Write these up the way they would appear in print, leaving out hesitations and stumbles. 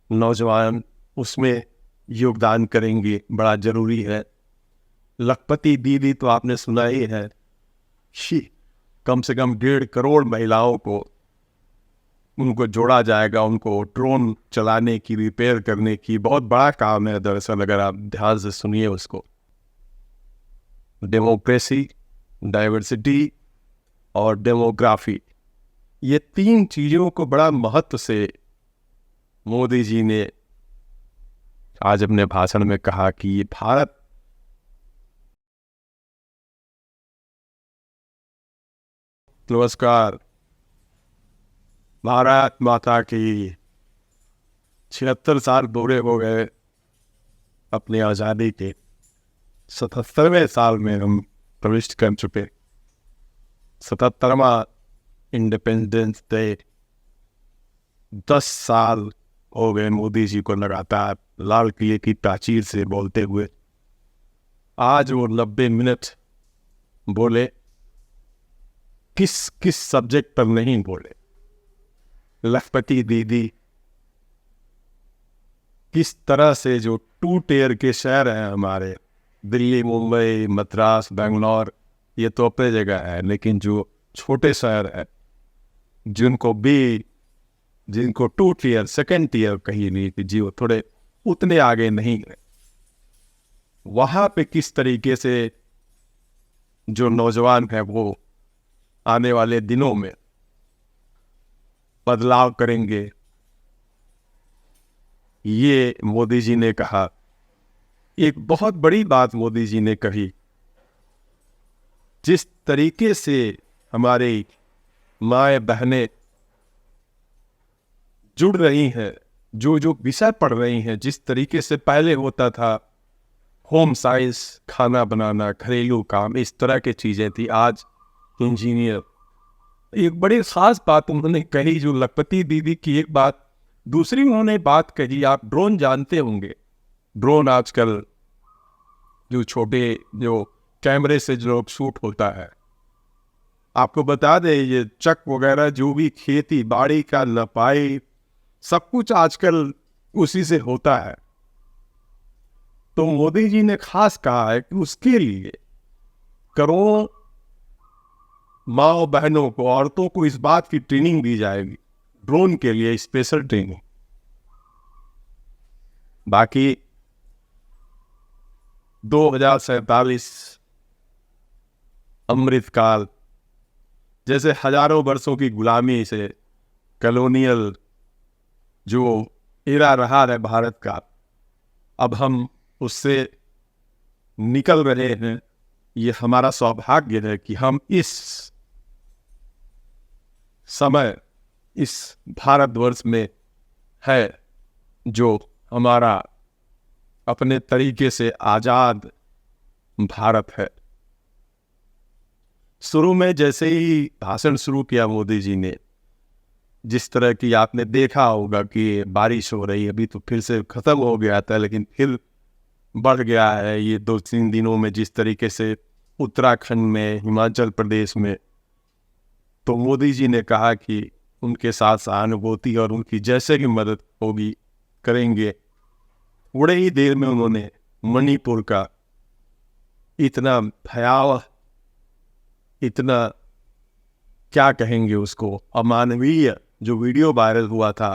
नौजवान उसमें योगदान करेंगे, बड़ा जरूरी है। लखपति दीदी तो आपने सुना ही है कि कम से कम 1.5 करोड़ महिलाओं को उनको जोड़ा जाएगा, उनको ड्रोन चलाने की, रिपेयर करने की। बहुत बड़ा काम है दरअसल, अगर आप ध्यान से सुनिए उसको। डेमोक्रेसी, डाइवर्सिटी और डेमोग्राफी, ये 3 चीजों को बड़ा महत्व से मोदी जी ने आज अपने भाषण में कहा कि ये भारत नमस्कार, भारत माता की 76 साल पूरे हो गए अपनी आज़ादी के। 77वें साल में हम प्रविष्ट कर चुके। 77वां इंडिपेंडेंस डे। 10 साल हो गए मोदी जी को लगातार लाल किले की प्राचीर से बोलते हुए। आज वो 90 मिनट बोले, किस किस सब्जेक्ट पर नहीं बोले। लखपति दीदी किस तरह से, जो 2 टियर के शहर हैं हमारे, दिल्ली, मुंबई, मद्रास, बेंगलोर, ये तो अपनी जगह है, लेकिन जो छोटे शहर हैं जिनको 2 टियर, 2nd टियर कहीं नहीं कि जी, वो थोड़े उतने आगे नहीं है, वहां पे किस तरीके से जो नौजवान है वो आने वाले दिनों में बदलाव करेंगे, ये मोदी जी ने कहा। एक बहुत बड़ी बात मोदी जी ने कही, जिस तरीके से हमारी माएं बहनें जुड़ रही हैं, जो जो विषय पढ़ रही हैं, जिस तरीके से पहले होता था होम साइंस, खाना बनाना, घरेलू काम, इस तरह की चीजें थी, आज इंजीनियर। एक बड़ी खास बात उन्होंने कही, जो लखपति दीदी की एक बात, दूसरी उन्होंने बात कही, आप ड्रोन जानते होंगे। ड्रोन आजकल जो छोटे जो कैमरे से जो शूट होता है, आपको बता दें, ये चक वगैरह जो भी खेती बाड़ी का नपाई सब कुछ आजकल उसी से होता है। तो मोदी जी ने खास कहा है कि उसके लिए करोड़ों माँ बहनों को, औरतों को इस बात की ट्रेनिंग दी जाएगी, ड्रोन के लिए स्पेशल ट्रेनिंग। बाकी 2047 अमृतकाल जैसे हजारों वर्षों की गुलामी से, कॉलोनियल जो एरा रहा है भारत का, अब हम उससे निकल रहे हैं। ये हमारा सौभाग्य है कि हम इस समय इस भारतवर्ष में है, जो हमारा अपने तरीके से आजाद भारत है। शुरू में जैसे ही भाषण शुरू किया मोदी जी ने, जिस तरह की आपने देखा होगा कि बारिश हो रही है, अभी तो फिर से खत्म हो गया था, लेकिन फिर बढ़ गया है ये 2-3 दिनों में, जिस तरीके से उत्तराखंड में, हिमाचल प्रदेश में। तो मोदी जी ने कहा कि उनके साथ सहानुभूति और उनकी जैसे भी मदद होगी करेंगे। थोड़े ही देर में उन्होंने मणिपुर का इतना भयावह, इतना क्या कहेंगे उसको, अमानवीय जो वीडियो वायरल हुआ था,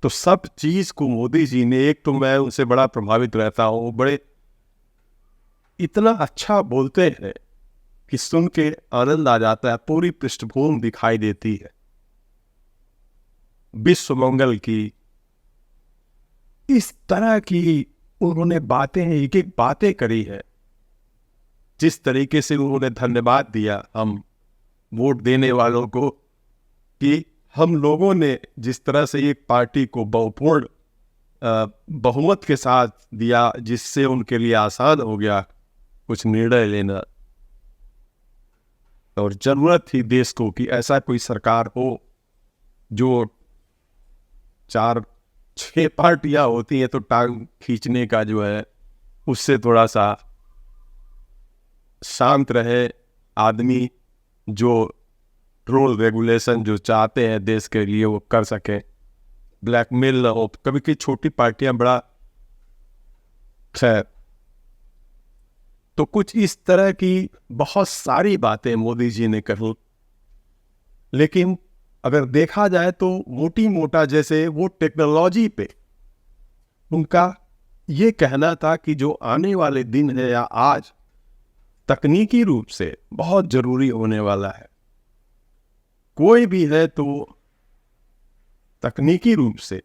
तो सब चीज को मोदी जी ने, एक तो मैं उनसे बड़ा प्रभावित रहता हूँ, बड़े इतना अच्छा बोलते हैं कि सुन के आनंद आ जाता है, पूरी पृष्ठभूमि दिखाई देती है विश्व मंगल की। इस तरह की उन्होंने बातें, एक एक बातें करी है, जिस तरीके से उन्होंने धन्यवाद दिया हम वोट देने वालों को, कि हम लोगों ने जिस तरह से एक पार्टी को बहुपूर्ण बहुमत के साथ दिया, जिससे उनके लिए आसान हो गया कुछ निर्णय लेना। और जरूरत थी देश को कि ऐसा कोई सरकार हो, जो 4-6 पार्टियां होती हैं तो टांग खींचने का जो है उससे थोड़ा सा शांत रहे आदमी, जो रूल रेगुलेशन जो चाहते हैं देश के लिए वो कर सके। ब्लैकमेल ना हो, कभी कभी छोटी पार्टियां बड़ा, खैर। तो कुछ इस तरह की बहुत सारी बातें मोदी जी ने कही, लेकिन अगर देखा जाए तो मोटी मोटा जैसे वो टेक्नोलॉजी पे उनका ये कहना था कि जो आने वाले दिन है या आज तकनीकी रूप से बहुत जरूरी होने वाला है। कोई भी है तो तकनीकी रूप से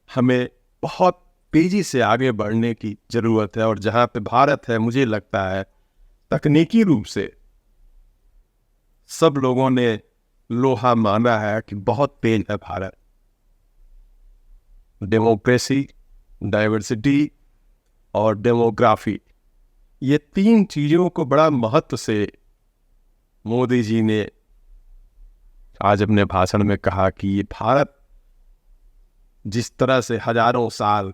हमें बहुत तेजी से आगे बढ़ने की जरूरत है, और जहां पे भारत है, मुझे लगता है तकनीकी रूप से सब लोगों ने लोहा माना है कि बहुत तेज है भारत। डेमोक्रेसी, डाइवर्सिटी और डेमोग्राफी, ये तीन चीजों को बड़ा महत्व से मोदी जी ने आज अपने भाषण में कहा कि ये भारत जिस तरह से हजारों साल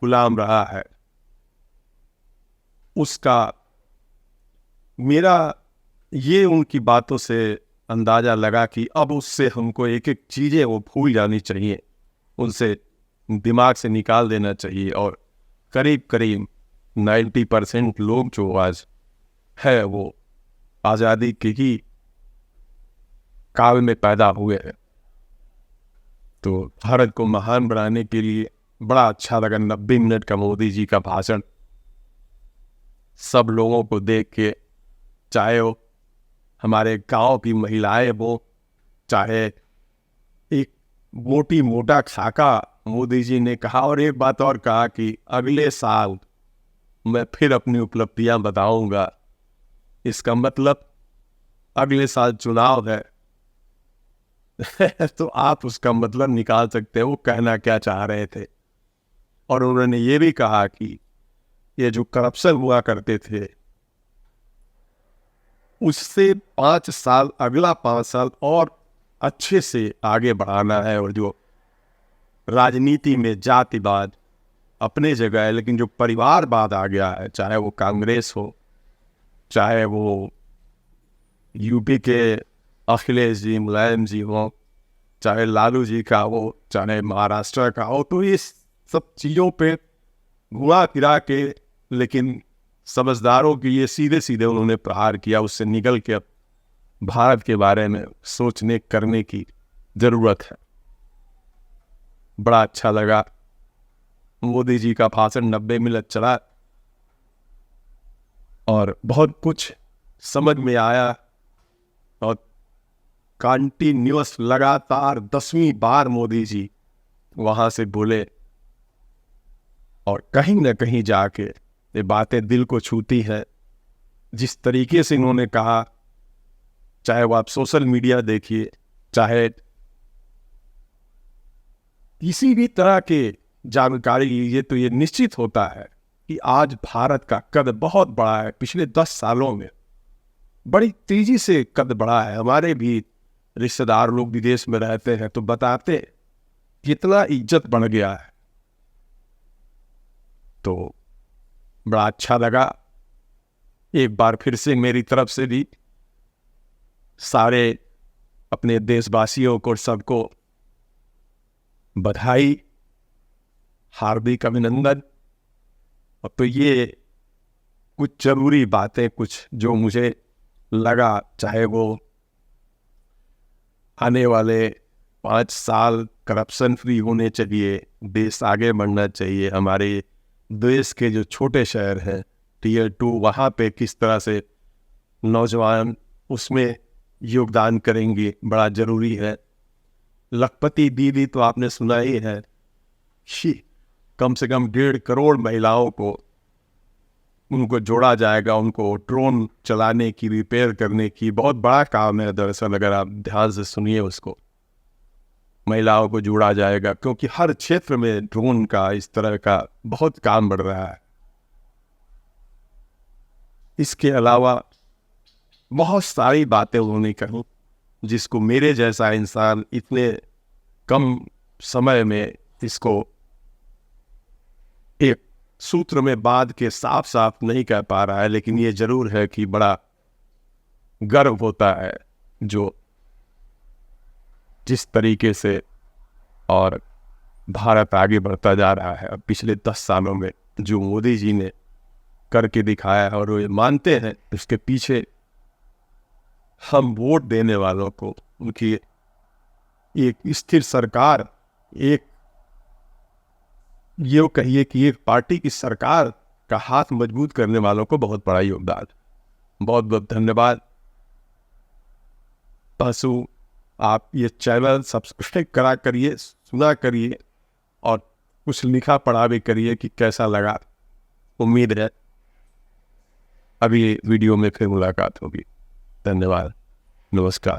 गुलाम रहा है, उसका मेरा ये उनकी बातों से अंदाजा लगा कि अब उससे हमको एक एक चीजें वो भूल जानी चाहिए, उनसे दिमाग से निकाल देना चाहिए। और करीब करीब 90% लोग जो आज है वो आज़ादी के ही काल में पैदा हुए हैं। तो भारत को महान बनाने के लिए बड़ा अच्छा लगा 90 मिनट का मोदी जी का भाषण। सब लोगों को देख के, चाहे वो हमारे गांव की महिलाएं हो, चाहे एक मोटी मोटा खाका, मोदी जी ने कहा। और एक बात और कहा कि अगले साल मैं फिर अपनी उपलब्धियां बताऊंगा। इसका मतलब अगले साल चुनाव है तो आप उसका मतलब निकाल सकते हो वो कहना क्या चाह रहे थे। और उन्होंने ये भी कहा कि ये जो करप्शन हुआ करते थे उससे 5 साल, अगला 5 साल और अच्छे से आगे बढ़ाना है। और जो राजनीति में जातिवाद अपने जगह है, लेकिन जो परिवारवाद आ गया है, चाहे वो कांग्रेस हो, चाहे वो यूपी के अखिलेश जी, मुलायम जी हो, चाहे लालू जी का हो, चाहे महाराष्ट्र का हो, तो इस सब चीज़ों पे घुमा फिरा के, लेकिन समझदारों की ये सीधे सीधे उन्होंने प्रहार किया। उससे निकल के अब भारत के बारे में सोचने करने की जरूरत है। बड़ा अच्छा लगा मोदी जी का भाषण, 90 मिनट चला और बहुत कुछ समझ में आया। और कंटिन्यूअस, लगातार 10वीं बार मोदी जी वहां से बोले, और कहीं ना कहीं जाके ये बातें दिल को छूती हैं। जिस तरीके से इन्होंने कहा, चाहे वो आप सोशल मीडिया देखिए, चाहे किसी भी तरह के जानकारी लीजिए, तो ये निश्चित होता है कि आज भारत का कद बहुत बड़ा है। पिछले 10 सालों में बड़ी तेजी से कद बढ़ा है। हमारे भी रिश्तेदार लोग विदेश में रहते हैं तो बताते कितना इज्जत बढ़ गया है। तो बड़ा अच्छा लगा। एक बार फिर से मेरी तरफ से भी सारे अपने देशवासियों को, सबको बधाई, हार्दिक अभिनंदन। तो ये कुछ जरूरी बातें, कुछ जो मुझे लगा, चाहे वो आने वाले 5 साल करप्शन फ्री होने चाहिए, देश आगे बढ़ना चाहिए, हमारे देश के जो छोटे शहर हैं Tier 2, वहाँ पे किस तरह से नौजवान उसमें योगदान करेंगे, बड़ा जरूरी है। लखपति दीदी तो आपने सुना ही है, कम से कम 1.5 करोड़ महिलाओं को उनको जोड़ा जाएगा, उनको ड्रोन चलाने की, रिपेयर करने की। बहुत बड़ा काम है दरअसल, अगर आप ध्यान से सुनिए उसको। महिलाओं को जोड़ा जाएगा क्योंकि हर क्षेत्र में ड्रोन का, इस तरह का बहुत काम बढ़ रहा है। इसके अलावा बहुत सारी बातें उन्होंने कही जिसको मेरे जैसा इंसान इतने कम समय में इसको एक सूत्र में बांध के साफ साफ नहीं कह पा रहा है। लेकिन ये जरूर है कि बड़ा गर्व होता है जो जिस तरीके से और भारत आगे बढ़ता जा रहा है। अब पिछले 10 सालों में जो मोदी जी ने करके दिखाया है और वो ये मानते हैं, इसके पीछे हम वोट देने वालों को उनकी एक स्थिर सरकार, एक ये कहिए कि एक पार्टी की सरकार का हाथ मजबूत करने वालों को बहुत बड़ा योगदान। बहुत बहुत धन्यवाद। पशु, आप ये चैनल सब्सक्राइब करा करिए, सुना करिए और कुछ लिखा पढ़ा भी करिए कि कैसा लगा। उम्मीद है अभी वीडियो में फिर मुलाकात होगी। धन्यवाद, नमस्कार।